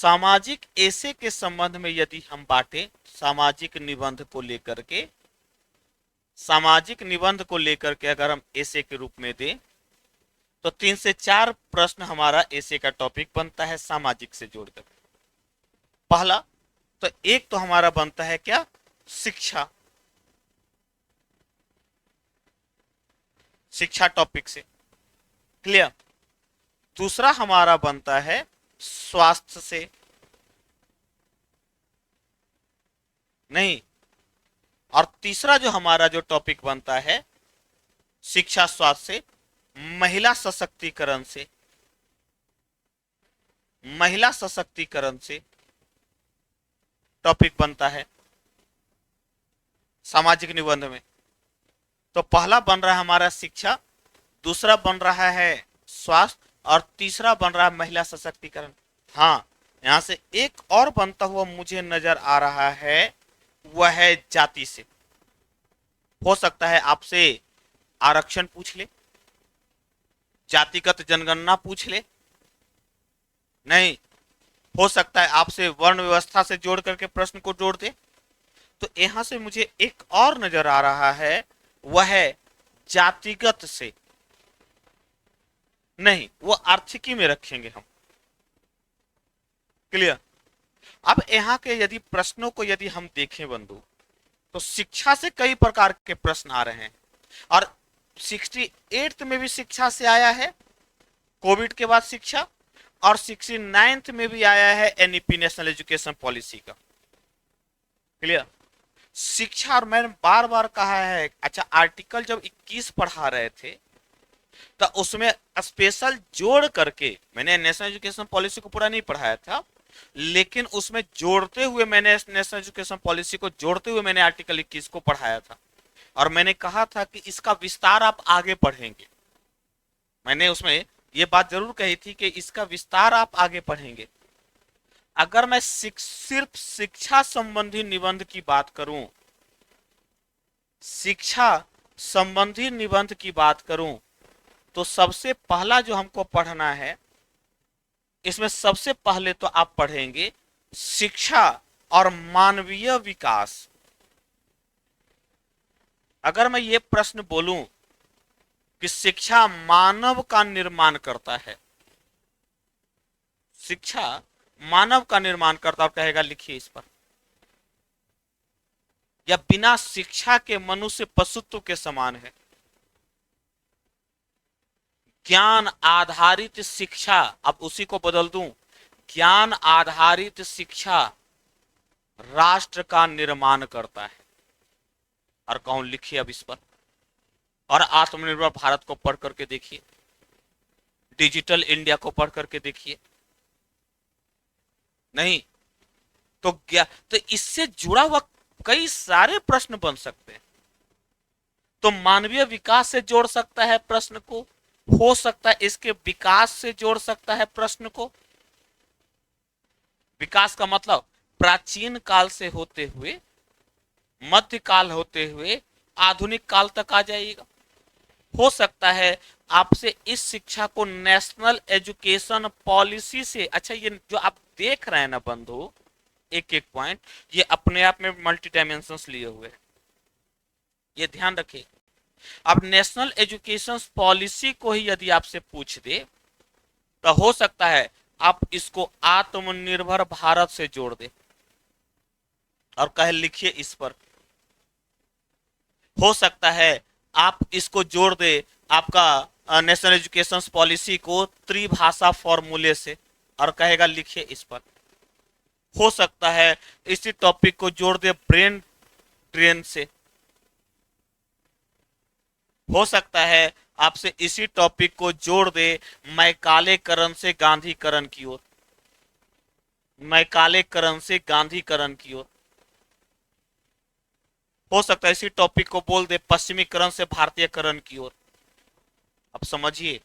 सामाजिक ऐसे के संबंध में यदि हम बांटे, सामाजिक निबंध को लेकर के, सामाजिक निबंध को लेकर के अगर हम ऐसे के रूप में दें तो 3 से 4 प्रश्न हमारा ऐसे का टॉपिक बनता है सामाजिक से जोड़कर। पहला तो एक तो हमारा बनता है क्या, शिक्षा, शिक्षा टॉपिक से, क्लियर। दूसरा हमारा बनता है स्वास्थ्य से, नहीं, और तीसरा जो हमारा जो टॉपिक बनता है शिक्षा स्वास्थ्य से, महिला सशक्तिकरण से, महिला सशक्तिकरण से टॉपिक बनता है सामाजिक निबंध में। तो पहला बन रहा है हमारा शिक्षा, दूसरा बन रहा है स्वास्थ्य और तीसरा बन रहा है महिला सशक्तिकरण। हाँ, यहां से एक और बनता हुआ मुझे नजर आ रहा है, वह है जाति से। हो सकता है आपसे आरक्षण पूछ ले, जातिगत जनगणना पूछ ले, नहीं, हो सकता है आपसे वर्ण व्यवस्था से जोड़ करके प्रश्न को जोड़ दे। तो यहां से मुझे एक और नजर आ रहा है, वह है जातिगत से, नहीं, वो आर्थिकी में रखेंगे हम, क्लियर। अब यहाँ के यदि प्रश्नों को यदि हम देखें बंधु, तो शिक्षा से कई प्रकार के प्रश्न आ रहे हैं और 68th में भी शिक्षा से आया है, कोविड के बाद शिक्षा, और 69th में भी आया है एनईपी नेशनल एजुकेशन पॉलिसी का, क्लियर। शिक्षा, और मैंने बार बार कहा है, अच्छा आर्टिकल जब 21 पढ़ा रहे थे तो उसमें स्पेशल जोड़ करके, मैंने नेशनल एजुकेशन पॉलिसी को पूरा नहीं पढ़ाया था, लेकिन उसमें जोड़ते हुए मैंने नेशनल एजुकेशन पॉलिसी को जोड़ते हुए मैंने आर्टिकल 21 को पढ़ाया था और मैंने कहा था कि इसका विस्तार आप आगे पढ़ेंगे। मैंने उसमें ये बात जरूर कही थी कि इसका विस्तार आप आगे पढ़ेंगे। अगर मैं सिर्फ शिक्षा संबंधी निबंध की बात करूं, शिक्षा संबंधी निबंध की बात करूं, तो सबसे पहला जो हमको पढ़ना है, इसमें सबसे पहले तो आप पढ़ेंगे शिक्षा और मानवीय विकास। अगर मैं ये प्रश्न बोलूं कि शिक्षा मानव का निर्माण करता है, शिक्षा मानव का निर्माण करता, और कहेगा लिखिए इस पर, या बिना शिक्षा के मनुष्य पशुत्व के समान है। ज्ञान आधारित शिक्षा, अब उसी को बदल दूं, ज्ञान आधारित शिक्षा राष्ट्र का निर्माण करता है। और कौन लिखिए अब इस पर, और आत्मनिर्भर भारत को पढ़ करके देखिए, डिजिटल इंडिया को पढ़ करके देखिए, नहीं तो क्या, तो इससे जुड़ा हुआ कई सारे प्रश्न बन सकते हैं। तो मानवीय विकास से जोड़ सकता है प्रश्न को, हो सकता है इसके विकास से जोड़ सकता है प्रश्न को। विकास का मतलब प्राचीन काल से होते हुए, मध्यकाल होते हुए आधुनिक काल तक आ जाएगा। हो सकता है आपसे इस शिक्षा को नेशनल एजुकेशन पॉलिसी से, अच्छा ये जो आप देख रहे हैं ना बंधु, एक एक पॉइंट, ये अपने आप में मल्टी डायमेंशंस लिए हुए हैं, ये ध्यान रखिए। अब नेशनल एजुकेशन पॉलिसी को ही यदि आपसे पूछ दे तो हो सकता है आप इसको आत्मनिर्भर भारत से जोड़ दे और कहे लिखिए इस पर। हो सकता है आप इसको जोड़ दे आपका नेशनल एजुकेशन पॉलिसी को त्रिभाषा फॉर्मूले से और कहेगा लिखिए इस पर। हो सकता है इसी टॉपिक को जोड़ दे ब्रेन ड्रेन से। हो सकता है आपसे इसी टॉपिक को जोड़ दे मैकालेकरण से गांधीकरण की ओर, मैकालेकरण से गांधीकरण की ओर। हो सकता है इसी टॉपिक को बोल दे पश्चिमीकरण से भारतीयकरण की ओर। अब समझिए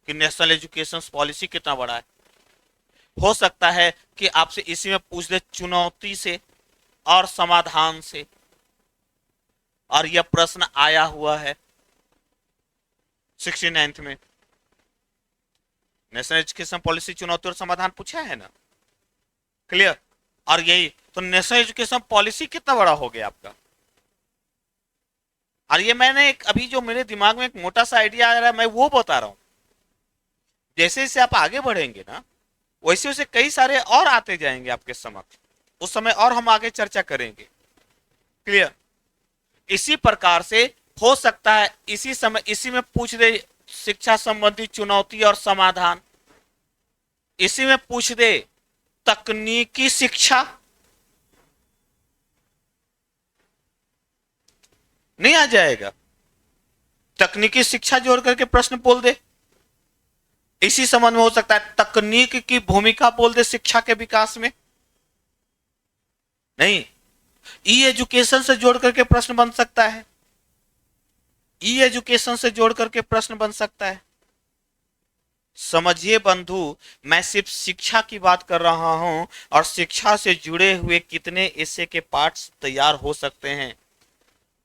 कि नेशनल एजुकेशन पॉलिसी कितना बड़ा है। हो सकता है कि आपसे इसी में पूछ दे चुनौती से और समाधान से, और यह प्रश्न आया हुआ है 69th में। नेशनल एजुकेशन पॉलिसी चुनौती और समाधान पूछा है ना, क्लियर। और यही तो नेशनल एजुकेशन पॉलिसी कितना बड़ा हो गया आपका। और ये मैंने एक अभी जो मेरे दिमाग में एक मोटा सा आइडिया आ रहा है मैं वो बता रहा हूँ। जैसे जैसे आप आगे बढ़ेंगे ना वैसे वैसे कई सारे और आते जाएंगे आपके समक्ष, उस समय और हम आगे चर्चा करेंगे। क्लियर। इसी प्रकार से हो सकता है इसी समय इसी में पूछ दे शिक्षा संबंधी चुनौती और समाधान, इसी में पूछ दे तकनीकी शिक्षा, नहीं आ जाएगा। तकनीकी शिक्षा जोड़ करके प्रश्न बोल दे। इसी संबंध में हो सकता है तकनीक की भूमिका बोल दे शिक्षा के विकास में। नहीं, ई एजुकेशन से जोड़ करके प्रश्न बन सकता है। ई एजुकेशन से जोड़ करके प्रश्न बन सकता है। समझिए बंधु, मैं सिर्फ शिक्षा की बात कर रहा हूं और शिक्षा से जुड़े हुए कितने ऐसे के पार्ट्स तैयार हो सकते हैं।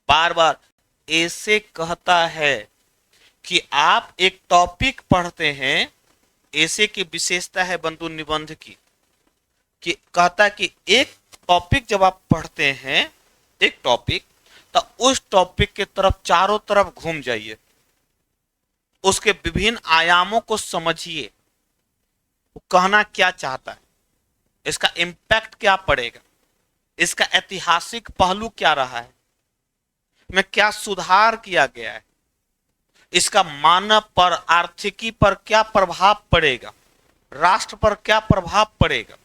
बार बार ऐसे कहता है कि आप एक टॉपिक पढ़ते हैं, ऐसे की विशेषता है बंधु निबंध की कि कहता है कि एक टॉपिक जब आप पढ़ते हैं एक टॉपिक तो उस टॉपिक के तरफ चारों तरफ घूम जाइए, उसके विभिन्न आयामों को समझिए, वो कहना क्या चाहता है, इसका इम्पैक्ट क्या पड़ेगा, इसका ऐतिहासिक पहलू क्या रहा है, में क्या सुधार किया गया है, इसका मानव पर आर्थिकी पर क्या प्रभाव पड़ेगा, राष्ट्र पर क्या प्रभाव पड़ेगा।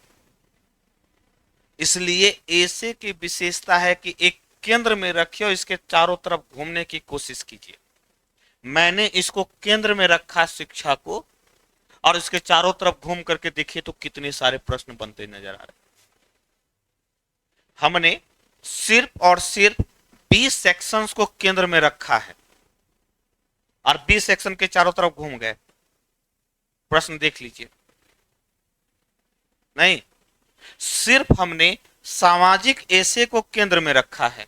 इसलिए ऐसे की विशेषता है कि एक केंद्र में रखिए और इसके चारों तरफ घूमने की कोशिश कीजिए। मैंने इसको केंद्र में रखा शिक्षा को और इसके चारों तरफ घूम करके देखिए तो कितने सारे प्रश्न बनते नजर आ रहे। हमने सिर्फ और सिर्फ 20 सेक्शंस को केंद्र में रखा है और 20 सेक्शन के चारों तरफ घूम गए। प्रश्न देख लीजिए। नहीं, सिर्फ हमने सामाजिक ऐसे को केंद्र में रखा है।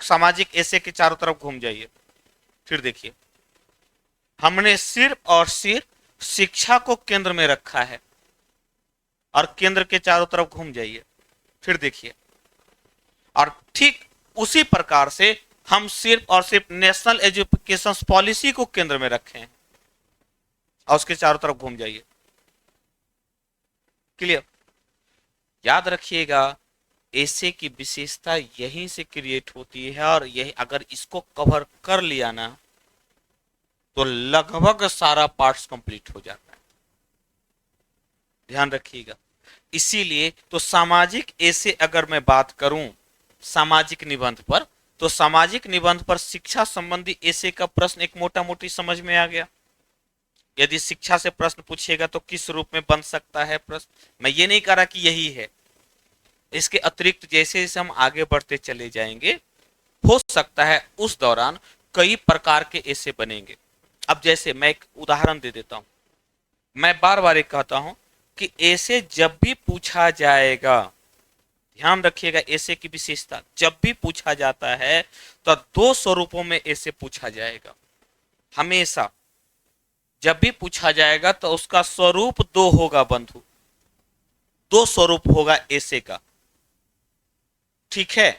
सामाजिक ऐसे के चारों तरफ घूम जाइए, फिर देखिए हमने सिर्फ और सिर्फ शिक्षा को केंद्र में रखा है और केंद्र के चारों तरफ घूम जाइए, फिर देखिए। और ठीक उसी प्रकार से हम सिर्फ और सिर्फ नेशनल एजुकेशन पॉलिसी को केंद्र में रखे हैं और उसके चारों तरफ घूम जाइए। क्लियर। याद रखिएगा ऐसे की विशेषता यहीं से क्रिएट होती है और यही अगर इसको कवर कर लिया ना तो लगभग सारा पार्ट्स कंप्लीट हो जाता है। ध्यान रखिएगा। इसीलिए तो सामाजिक ऐसे अगर मैं बात करूं सामाजिक निबंध पर, तो सामाजिक निबंध पर शिक्षा संबंधी ऐसे का प्रश्न एक मोटा मोटी समझ में आ गया। यदि शिक्षा से प्रश्न पूछेगा तो किस रूप में बन सकता है प्रश्न, मैं ये नहीं कह रहा कि यही है। इसके अतिरिक्त जैसे जैसे हम आगे बढ़ते चले जाएंगे हो सकता है उस दौरान कई प्रकार के ऐसे बनेंगे। अब जैसे मैं एक उदाहरण दे देता हूं, मैं बार बार एक कहता हूं कि ऐसे जब भी पूछा जाएगा, ध्यान रखिएगा ऐसे की विशेषता, जब भी पूछा जाता है तो दो स्वरूपों में ऐसे पूछा जाएगा। हमेशा जब भी पूछा जाएगा तो उसका स्वरूप दो होगा बंधु, दो स्वरूप होगा ऐसे का। ठीक है।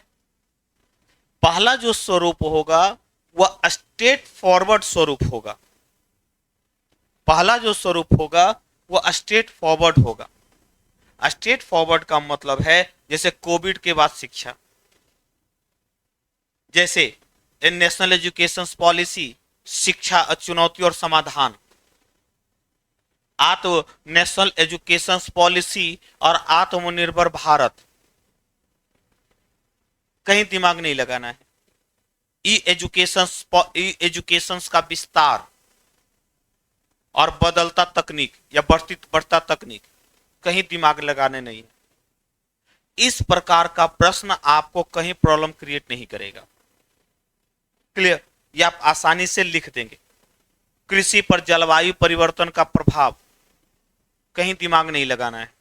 पहला जो स्वरूप होगा वह स्ट्रेट फॉरवर्ड स्वरूप होगा। पहला जो स्वरूप होगा वह स्ट्रेट फॉरवर्ड होगा। स्ट्रेट फॉरवर्ड का मतलब है जैसे कोविड के बाद शिक्षा, जैसे नेशनल एजुकेशन पॉलिसी शिक्षा चुनौती और समाधान, आत्म नेशनल एजुकेशन पॉलिसी और आत्मनिर्भर भारत। कहीं दिमाग नहीं लगाना है। ई एजुकेशन का विस्तार और बदलता तकनीक या बढ़ता तकनीक, कहीं दिमाग लगाने नहीं है। इस प्रकार का प्रश्न आपको कहीं प्रॉब्लम क्रिएट नहीं करेगा। क्लियर। ये आप आसानी से लिख देंगे। कृषि पर जलवायु परिवर्तन का प्रभाव, कहीं दिमाग नहीं लगाना है।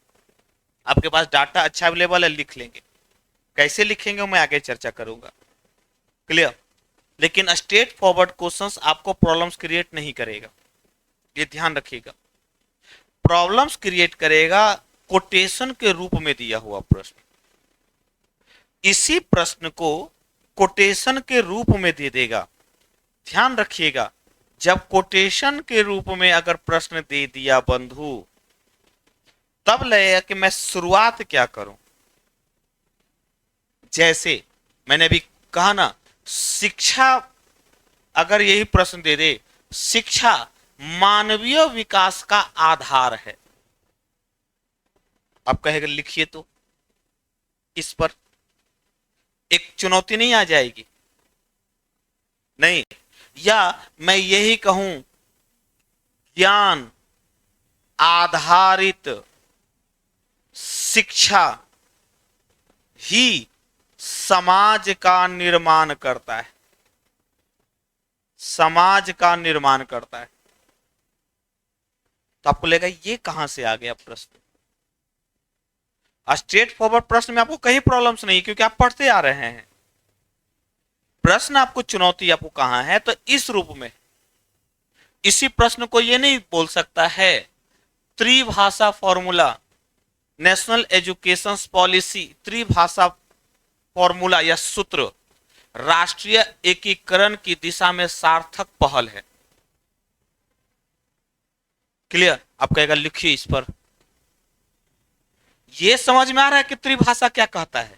आपके पास डाटा अच्छा अवेलेबल है, लिख लेंगे। कैसे लिखेंगे मैं आगे चर्चा करूंगा। क्लियर। लेकिन स्ट्रेट फॉरवर्ड क्वेश्चंस आपको प्रॉब्लम्स क्रिएट नहीं करेगा, ये ध्यान रखिएगा। प्रॉब्लम्स क्रिएट करेगा कोटेशन के रूप में दिया हुआ प्रश्न, इसी प्रश्न को कोटेशन के रूप में दे देगा। ध्यान रखिएगा, जब कोटेशन के रूप में अगर प्रश्न दे दिया बंधु, तब लगेगा कि मैं शुरुआत क्या करूं। जैसे मैंने अभी कहा ना, शिक्षा अगर यही प्रश्न दे दे, शिक्षा मानवीय विकास का आधार है, आप कहेगा लिखिए तो, इस पर एक चुनौती नहीं आ जाएगी? नहीं। या मैं यही कहूं, ज्ञान आधारित शिक्षा ही समाज का निर्माण करता है, समाज का निर्माण करता है। तो आपको लगेगा ये कहां से आ गया प्रश्न? स्ट्रेट फॉरवर्ड प्रश्न में आपको कहीं प्रॉब्लम्स नहीं, क्योंकि आप पढ़ते आ रहे हैं। प्रश्न आपको चुनौती आपको कहां है, तो इस रूप में। इसी प्रश्न को ये नहीं बोल सकता है त्रिभाषा फॉर्मूला, नेशनल एजुकेशन पॉलिसी, त्रिभाषा फॉर्मूला या सूत्र राष्ट्रीय एकीकरण की दिशा में सार्थक पहल है। क्लियर? आप कहेगा लिखिए इस पर। यह समझ में आ रहा है कि त्रिभाषा क्या कहता है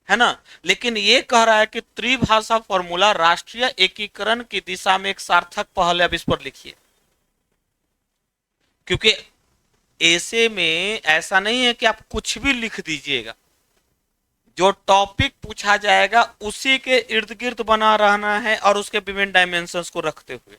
ना? लेकिन यह कह रहा है कि त्रिभाषा फॉर्मूला राष्ट्रीय एकीकरण की दिशा में एक सार्थक पहल है। अब इस पर लिखिए, क्योंकि ऐसे में ऐसा नहीं है कि आप कुछ भी लिख दीजिएगा, जो टॉपिक पूछा जाएगा उसी के इर्द गिर्द बना रहना है और उसके विभिन्न डायमेंशंस को रखते हुए।